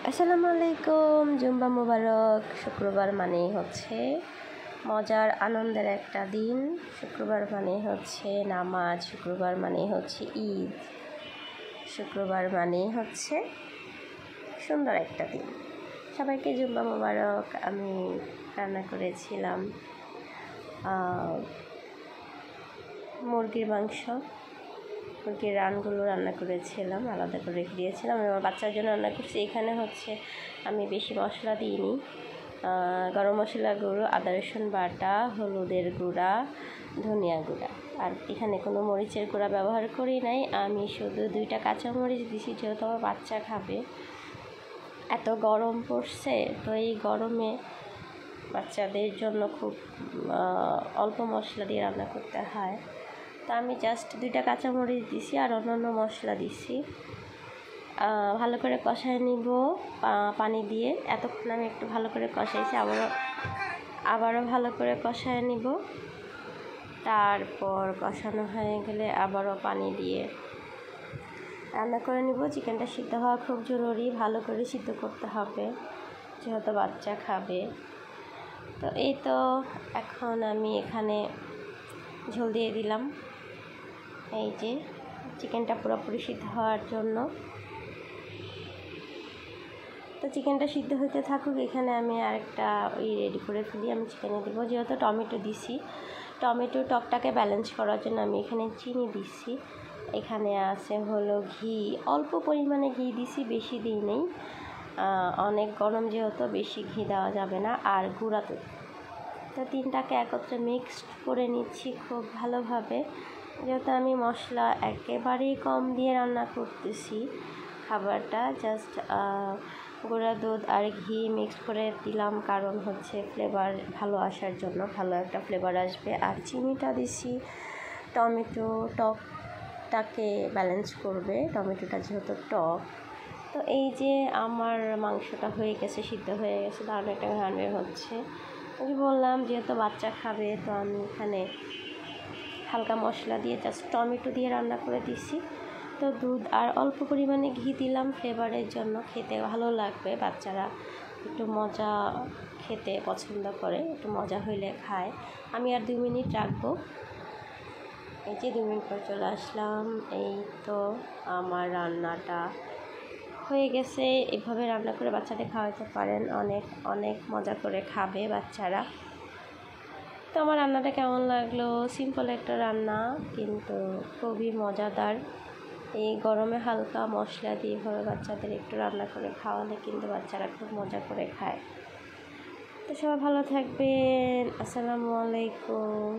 আসসালামু আলাইকুম। জুম্বা মুবারক। শুক্রবার মানে হচ্ছে মজার আনন্দের একটা দিন। শুক্রবার মানে হচ্ছে নামাজ, শুক্রবার মানে হচ্ছে ঈদ, শুক্রবার মানে হচ্ছে সুন্দর একটা দিন। সবাইকে জুম্বা মুবারক। আমি রান্না করেছিলাম মুরগির মাংস, মুরগির রানগুলো রান্না করেছিলাম, আলাদা করে রেখে দিয়েছিলাম। আমার বাচ্চার জন্য রান্না করছি। এখানে হচ্ছে আমি বেশি মশলা দিইনি, গরম মশলা গুঁড়ো, আদা রসুন বাটা, হলুদের গুঁড়া, ধনিয়া গুঁড়া, আর এখানে কোনো মরিচের গুঁড়া ব্যবহার করি নাই। আমি শুধু 2টা কাঁচামরিচ দিছি, যেহেতু আমার বাচ্চা খাবে। এত গরম পড়ছে, তো এই গরমে বাচ্চাদের জন্য খুব অল্প মশলা দিয়ে রান্না করতে হয়। তো আমি জাস্ট 2টা কাঁচামরিচ দিছি আর অন্যান্য মশলা দিছি। ভালো করে কষায় নিব পানি দিয়ে। এতক্ষণ আমি একটু ভালো করে কষাইছি, আবারও ভালো করে কষায় নিব। তারপর কষানো হয়ে গেলে আবারও পানি দিয়ে রান্না করে নিব। চিকেনটা সিদ্ধ হওয়া খুব জরুরি, ভালো করে সিদ্ধ করতে হবে যেহেতু বাচ্চা খাবে। তো এই তো এখন আমি এখানে ঝোল দিয়ে দিলাম, এই যে চিকেনটা পুরোপুরি সিদ্ধ হওয়ার জন্য। তো চিকেনটা সিদ্ধ হতে থাকুক, এখানে আমি আরেকটা রেডি করে ফেলি। আমি চিকেনে দিব, যেহেতু টমেটো দিছি, টমেটো টকটাকে ব্যালেন্স করার জন্য আমি এখানে চিনি দিছি। এখানে আছে হলো ঘি, অল্প পরিমাণে ঘি দিছি, বেশি দিই নেই। অনেক গরম যেহেতু বেশি ঘি দেওয়া যাবে না। আর গুঁড়া দুধ, তো 3টাকে একত্রে মিক্সড করে নিচ্ছি খুব ভালোভাবে। যেহেতু আমি মশলা একেবারেই কম দিয়ে রান্না করতেছি খাবারটা, জাস্ট গুঁড়া দুধ আর ঘি মিক্স করে দিলাম, কারণ হচ্ছে ফ্লেভার ভালো আসার জন্য, ভালো একটা ফ্লেভার আসবে। আর চিনিটা দিছি টমেটো টকটাকে ব্যালেন্স করবে, টমেটোটা যেহেতু টক। তো এই যে আমার মাংসটা হয়ে গেছে, সিদ্ধ হয়ে গেছে, দারুণ একটা ঘ্রাণ বের হচ্ছে। আমি বললাম যেহেতু বাচ্চা খাবে, তো আমি এখানে হালকা মশলা দিয়ে জাস্ট টমেটো দিয়ে রান্না করে দিছি। তো দুধ আর অল্প পরিমাণে ঘি দিলাম ফ্লেভারের জন্য, খেতে ভালো লাগবে। বাচ্চারা একটু মজা খেতে পছন্দ করে, একটু মজা হইলে খায়। আমি আর 2 মিনিট রাখবো। এই যে 2 মিনিট পর চলে আসলাম। এই তো আমার রান্নাটা হয়ে গেছে। এভাবে রান্না করে বাচ্চাদের খাওয়াতে পারেন, অনেক অনেক মজা করে খাবে বাচ্চারা। তো আমার রান্নাটা কেমন লাগলো? সিম্পল একটা রান্না, কিন্তু খুবই মজাদার। এই গরমে হালকা মশলা দিয়ে এভাবে বাচ্চাদের একটু রান্না করে খাওয়ালে কিন্তু বাচ্চারা খুব মজা করে খায়। তো সবাই ভালো থাকবেন। আসসালামু আলাইকুম।